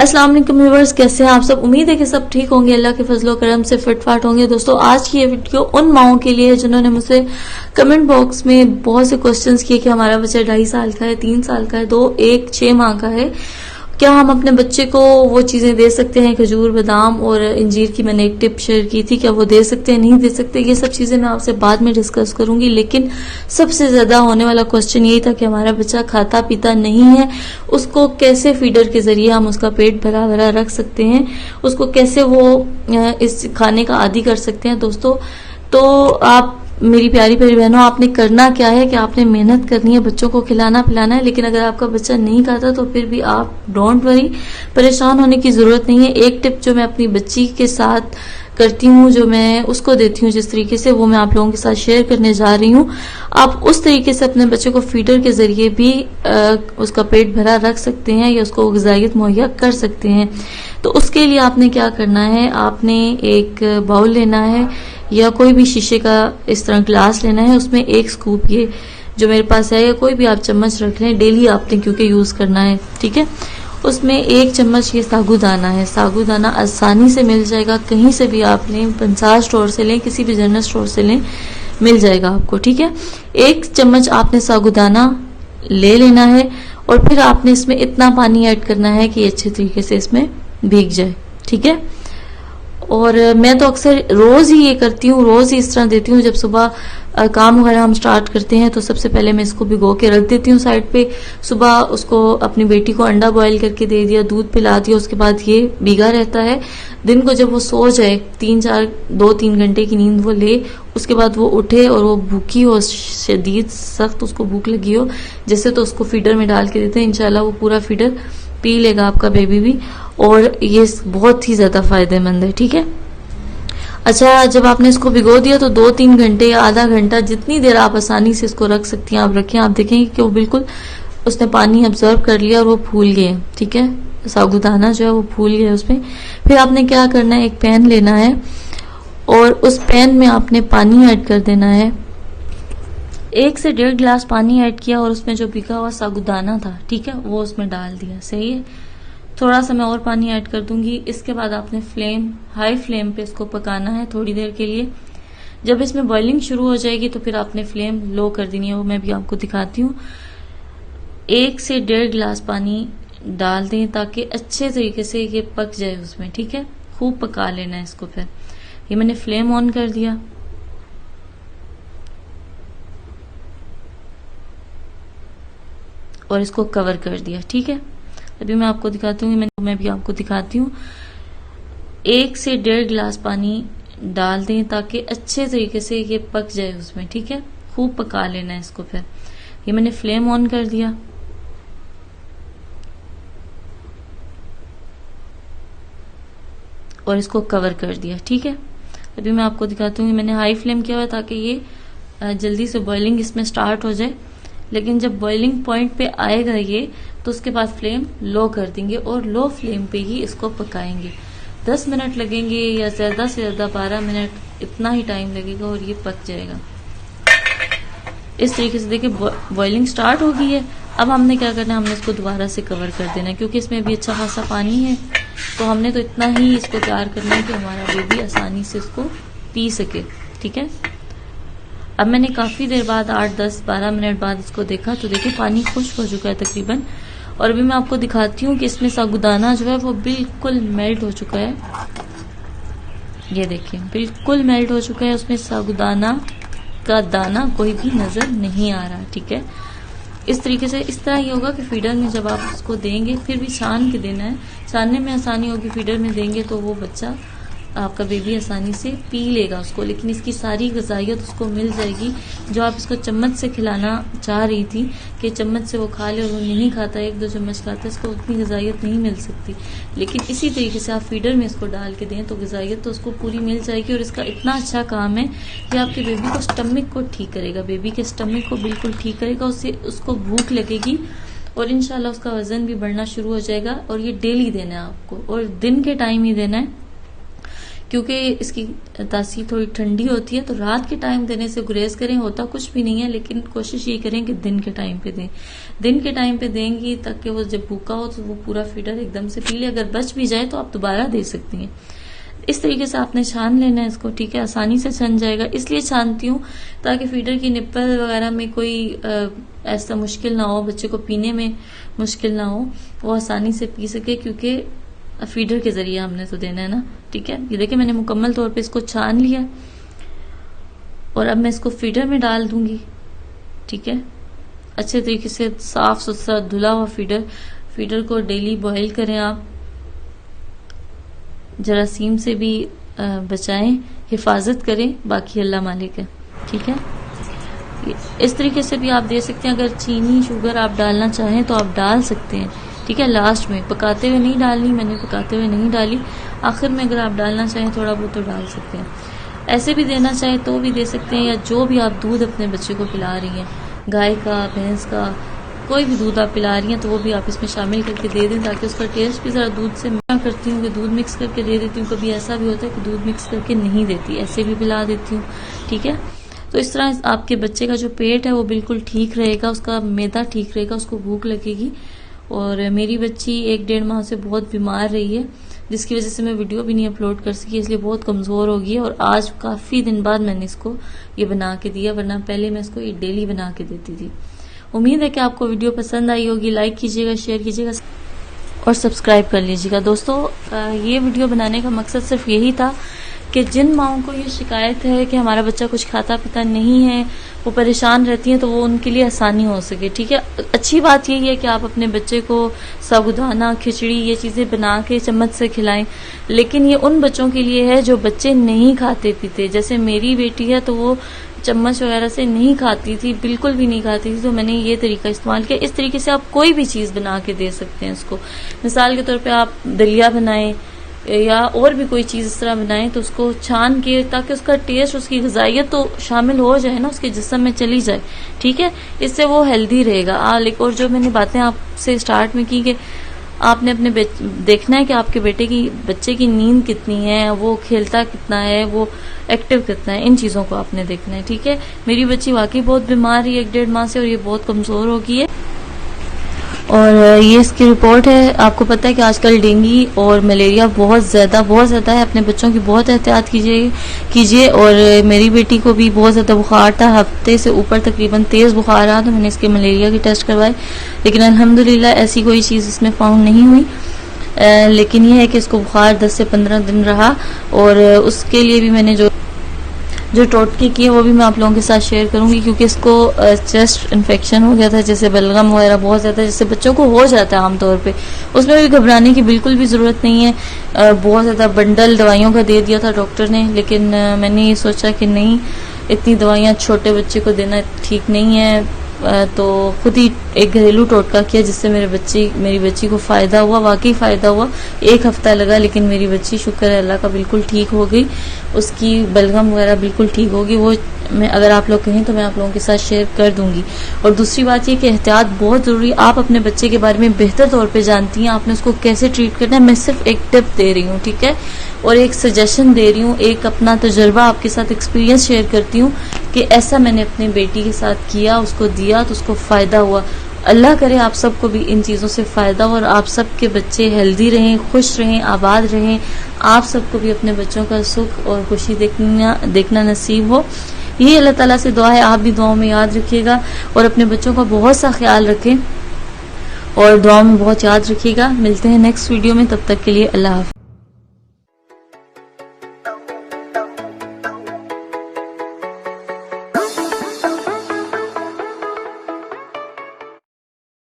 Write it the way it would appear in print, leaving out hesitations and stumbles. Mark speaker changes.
Speaker 1: अस्सलाम वालेकुम व्यूअर्स, कैसे हैं आप सब। उम्मीद है कि सब ठीक होंगे, अल्लाह के फजलो करम से फिटफाट होंगे। दोस्तों, आज की ये वीडियो उन माओं के लिए जिन्होंने मुझसे कमेंट बॉक्स में बहुत से क्वेश्चंस किए कि हमारा बच्चा 2.5 साल का है, 3 साल का है, 1 6 माह का है, क्या हम अपने बच्चे को वो चीजें दे सकते हैं, खजूर, बादाम और इंजीर की मैंने एक टिप शेयर की थी, क्या वो दे सकते हैं, नहीं दे सकते। ये सब चीजें मैं आपसे बाद में डिस्कस करूंगी। लेकिन सबसे ज्यादा होने वाला क्वेश्चन यही था कि हमारा बच्चा खाता पीता नहीं है, उसको कैसे फीडर के जरिए हम उसका पेट भरा भरा रख सकते हैं, उसको कैसे वो इस खाने का आदी कर सकते हैं। दोस्तों, तो आप मेरी प्यारी प्यारी बहनों, आपने करना क्या है कि आपने मेहनत करनी है, बच्चों को खिलाना पिलाना है। लेकिन अगर आपका बच्चा नहीं खाता तो फिर भी आप डोंट वरी, परेशान होने की जरूरत नहीं है। एक टिप जो मैं अपनी बच्ची के साथ करती हूँ, जो मैं उसको देती हूँ जिस तरीके से, वो मैं आप लोगों के साथ शेयर करने जा रही हूँ। आप उस तरीके से अपने बच्चे को फीडर के जरिए भी उसका पेट भरा रख सकते हैं या उसको ग़िज़ाइयत मुहैया कर सकते हैं। तो उसके लिए आपने क्या करना है, आपने एक बाउल लेना है या कोई भी शीशे का इस तरह ग्लास लेना है, उसमें 1 स्कूप, ये जो मेरे पास है, या कोई भी आप चम्मच रख लें, डेली आपने क्योंकि यूज करना है, ठीक है। उसमें 1 चम्मच ये साबूदाना है। साबूदाना आसानी से मिल जाएगा, कहीं से भी आप लें, पंसार स्टोर से लें, किसी भी जनरल स्टोर से लें, मिल जाएगा आपको, ठीक है। 1 चम्मच आपने साबूदाना ले लेना है और फिर आपने इसमें इतना पानी ऐड करना है कि अच्छे तरीके से इसमें भीग जाए, ठीक है। और मैं तो अक्सर रोज ही ये करती हूँ, रोज ही इस तरह देती हूँ। जब सुबह काम वगैरह हम स्टार्ट करते हैं तो सबसे पहले मैं इसको भिगो के रख देती हूँ साइड पे। सुबह उसको अपनी बेटी को अंडा बॉईल करके दे दिया, दूध पिला दिया, उसके बाद ये भीगा रहता है। दिन को जब वो सो जाए, 2-3 घंटे की नींद वो ले, उसके बाद वो उठे और वो भूखी हो, शदीद सख्त उसको भूख लगी हो जैसे, तो उसको फीडर में डाल के देते हैं। इंशाल्लाह वो पूरा फीडर पी लेगा आपका बेबी भी, और ये बहुत ही ज्यादा फायदेमंद है, ठीक है। अच्छा, जब आपने इसको भिगो दिया तो 2-3 घंटे या आधा घंटा, जितनी देर आप आसानी से इसको रख सकती हैं आप रखें। आप देखेंगे कि वो बिल्कुल उसने पानी अब्जॉर्व कर लिया और वो फूल गए, ठीक है। साबूदाना जो है वो फूल गया उसमें। फिर आपने क्या करना है, एक पैन लेना है और उस पैन में आपने पानी ऐड कर देना है। 1 से 1.5 गिलास पानी ऐड किया और उसमें जो भिगा हुआ साबूदाना था, ठीक है, वो उसमें डाल दिया। सही है। थोड़ा सा मैं और पानी ऐड कर दूंगी। इसके बाद आपने हाई फ्लेम पे इसको पकाना है थोड़ी देर के लिए। जब इसमें बॉइलिंग शुरू हो जाएगी तो फिर आपने फ्लेम लो कर देनी है, वो मैं भी आपको दिखाती हूँ। 1 से 1.5 गिलास पानी डाल दें ताकि अच्छे तरीके से ये पक जाए उसमें, ठीक है। खूब पका लेना है इसको। फिर ये मैंने फ्लेम ऑन कर दिया और इसको कवर कर दिया, ठीक है। अभी मैं आपको दिखाती हूँ, मैं भी आपको दिखाती हूँ। 1 से 1.5 गिलास पानी डाल दें ताकि अच्छे तरीके से ये पक जाए उसमें, ठीक है। खूब पका लेना है इसको। फिर ये मैंने फ्लेम ऑन कर दिया और इसको कवर कर दिया, ठीक है। अभी मैं आपको दिखाती हूँ, मैंने हाई फ्लेम किया हुआ ताकि ये जल्दी से बॉइलिंग इसमें स्टार्ट हो जाए। लेकिन जब बॉइलिंग पॉइंट पे आएगा ये, तो उसके बाद फ्लेम लो कर देंगे और लो फ्लेम पे ही इसको पकाएंगे। 10 मिनट लगेंगे या ज्यादा से ज्यादा 12 मिनट, इतना ही टाइम लगेगा और ये पक जाएगा। इस तरीके से देखिए बॉइलिंग स्टार्ट हो गई है। अब हमने क्या करना है, हमने इसको दोबारा से कवर कर देना है क्योंकि इसमें भी अच्छा खासा पानी है। तो हमने तो इतना ही इसको तैयार करना है कि हमारा बेबी आसानी से इसको पी सके, ठीक है। अब मैंने काफी देर बाद 8, 10, 12 मिनट बाद इसको देखा तो देखिए पानी खुश्क हो चुका है तकरीबन। और अभी मैं आपको दिखाती हूँ कि इसमें साबूदाना जो है वो बिल्कुल मेल्ट हो चुका है। ये देखिए बिल्कुल मेल्ट हो चुका है, उसमें साबूदाना का दाना कोई भी नजर नहीं आ रहा, ठीक है। इस तरीके से, इस तरह ये होगा कि फीडर में जब आप उसको देंगे, फिर भी छान के देना है, छानने में आसानी होगी। फीडर में देंगे तो वो बच्चा, आपका बेबी आसानी से पी लेगा उसको, लेकिन इसकी सारी ग़िज़ाइयत उसको मिल जाएगी जो आप इसको चम्मच से खिलाना चाह रही थी कि चम्मच से वो खा ले, और वो नहीं खाता, 1-2 चम्मच खाता है, इसको उतनी ग़िज़ाइयत नहीं मिल सकती। लेकिन इसी तरीके से आप फीडर में इसको डाल के दें तो ग़िज़ाइयत तो उसको पूरी मिल जाएगी। और इसका इतना अच्छा काम है कि आपके बेबी को स्टमक को ठीक करेगा, बेबी के स्टमक को बिल्कुल ठीक करेगा, उससे उसको भूख लगेगी और इंशाल्लाह उसका वजन भी बढ़ना शुरू हो जाएगा। और ये डेली देना है आपको और दिन के टाइम ही देना है क्योंकि इसकी तासीर थोड़ी ठंडी होती है, तो रात के टाइम देने से गुरेज करें। होता कुछ भी नहीं है, लेकिन कोशिश ये करें कि दिन के टाइम पे दें। दिन के टाइम पे देंगी ताकि वो जब भूखा हो तो वो पूरा फीडर एकदम से पी ले। अगर बच भी जाए तो आप दोबारा दे सकती हैं। इस तरीके से आपने छान लेना है इसको, ठीक है। आसानी से छन जाएगा, इसलिए छानती हूँ ताकि फीडर की निप्पल वगैरह में कोई ऐसा मुश्किल ना हो, बच्चे को पीने में मुश्किल ना हो, वो आसानी से पी सके, क्योंकि फीडर के जरिए हमने तो देना है ना, ठीक है। ये देखिए मैंने मुकम्मल तौर पे इसको छान लिया और अब मैं इसको फीडर में डाल दूंगी, ठीक है। अच्छे तरीके से साफ सुथरा धुला हुआ फीडर को डेली बॉईल करें आप, जरासीम से भी बचाएं, हिफाजत करें, बाकी अल्लाह मालिक है, ठीक है। इस तरीके से भी आप दे सकते हैं। अगर चीनी शुगर आप डालना चाहें तो आप डाल सकते हैं, ठीक है। लास्ट में पकाते हुए नहीं डालनी, मैंने पकाते हुए नहीं डाली, आखिर में अगर आप डालना चाहें थोड़ा बहुत तो डाल सकते हैं। ऐसे भी देना चाहें तो भी दे सकते हैं, या जो भी आप दूध अपने बच्चे को पिला रही हैं, गाय का, भैंस का, कोई भी दूध आप पिला रही हैं तो वो भी आप इसमें शामिल करके दे दें, ताकि उसका टेस्ट भी ज़रा दूध से। मैं करती हूँ कि दूध मिक्स करके दे देती हूँ, कभी ऐसा भी होता है कि दूध मिक्स करके नहीं देती, ऐसे भी पिला देती हूँ, ठीक है। तो इस तरह आपके बच्चे का जो पेट है वो बिल्कुल ठीक रहेगा, उसका मैदा ठीक रहेगा, उसको भूख लगेगी। और मेरी बच्ची 1-1.5 माह से बहुत बीमार रही है, जिसकी वजह से मैं वीडियो भी नहीं अपलोड कर सकी, इसलिए बहुत कमज़ोर हो गई है। और आज काफ़ी दिन बाद मैंने इसको ये बना के दिया, वरना पहले मैं इसको ये डेली बना के देती थी। उम्मीद है कि आपको वीडियो पसंद आई होगी। लाइक कीजिएगा, शेयर कीजिएगा और सब्सक्राइब कर लीजिएगा। दोस्तों ये वीडियो बनाने का मकसद सिर्फ यही था कि जिन माओं को ये शिकायत है कि हमारा बच्चा कुछ खाता पीता नहीं है, वो परेशान रहती हैं, तो वो उनके लिए आसानी हो सके, ठीक है। अच्छी बात यही है कि आप अपने बच्चे को साबूदाना, खिचड़ी, ये चीज़ें बना के चम्मच से खिलाएं, लेकिन ये उन बच्चों के लिए है जो बच्चे नहीं खाते पीते। जैसे मेरी बेटी है तो वो चम्मच वगैरह से नहीं खाती थी, बिल्कुल भी नहीं खाती थी, तो मैंने ये तरीका इस्तेमाल किया। इस तरीके से आप कोई भी चीज़ बना के दे सकते हैं इसको। मिसाल के तौर पे आप दलिया बनाएं या और भी कोई चीज़ इस तरह बनाएं, तो उसको छान के, ताकि उसका टेस्ट, उसकी ग़िज़ाइयत तो शामिल हो जाए ना, उसके जिस्म में चली जाए, ठीक है। इससे वो हेल्दी रहेगा। और जो मैंने बातें आपसे स्टार्ट में की कि आपने अपने देखना है कि आपके बच्चे की नींद कितनी है, वो खेलता कितना है, वो एक्टिव कितना है, इन चीज़ों को आपने देखना है, ठीक है। मेरी बच्ची वाकई बहुत बीमार है 1-1.5 माह से, और ये बहुत कमज़ोर हो गई है। और ये इसकी रिपोर्ट है। आपको पता है कि आजकल डेंगू और मलेरिया बहुत ज़्यादा है। अपने बच्चों की बहुत एहतियात कीजिए। और मेरी बेटी को भी बहुत ज़्यादा बुखार था, हफ्ते से ऊपर तकरीबन तेज़ बुखार रहा, तो मैंने इसके मलेरिया की टेस्ट करवाए, लेकिन अल्हम्दुलिल्लाह ऐसी कोई चीज़ इसमें फाउंड नहीं हुई। लेकिन यह है कि इसको बुखार 10 से 15 दिन रहा, और उसके लिए भी मैंने जो टोटके किए वो भी मैं आप लोगों के साथ शेयर करूंगी, क्योंकि इसको चेस्ट इन्फेक्शन हो गया था, जैसे बलगम वगैरह बहुत ज़्यादा, जैसे बच्चों को हो जाता है आमतौर पे। उसमें भी घबराने की बिल्कुल भी ज़रूरत नहीं है। बहुत ज़्यादा बंडल दवाइयों का दे दिया था डॉक्टर ने, लेकिन मैंने ये सोचा कि नहीं, इतनी दवाइयाँ छोटे बच्चे को देना ठीक नहीं है, तो खुद ही एक घरेलू टोटका किया, जिससे मेरी बच्ची को फ़ायदा हुआ, वाकई फ़ायदा हुआ। 1 हफ्ता लगा, लेकिन मेरी बच्ची शुक्र है अल्लाह का बिल्कुल ठीक हो गई, उसकी बलगम वगैरह बिल्कुल ठीक होगी। वो मैं अगर आप लोग कहें तो मैं आप लोगों के साथ शेयर कर दूंगी। और दूसरी बात ये कि एहतियात बहुत ज़रूरी। आप अपने बच्चे के बारे में बेहतर तौर पे जानती हैं, आपने उसको कैसे ट्रीट करना है। मैं सिर्फ एक टिप दे रही हूँ, ठीक है, और एक सजेशन दे रही हूँ, एक अपना तजुर्बा आपके साथ एक्सपीरियंस शेयर करती हूँ कि ऐसा मैंने अपनी बेटी के साथ किया, उसको दिया तो उसको फ़ायदा हुआ। अल्लाह करे आप सबको भी इन चीज़ों से फ़ायदा हो और आप सबके बच्चे हेल्दी रहें, खुश रहें, आबाद रहें। आप सबको भी अपने बच्चों का सुख और खुशी देखना नसीब हो। ये अल्लाह ताला से दुआ है। आप भी दुआओं में याद रखिएगा और अपने बच्चों का बहुत सा ख्याल रखें और दुआओं में बहुत याद रखिएगा। मिलते हैं नेक्स्ट वीडियो में, तब तक के लिए अल्लाह हाफ़िज़।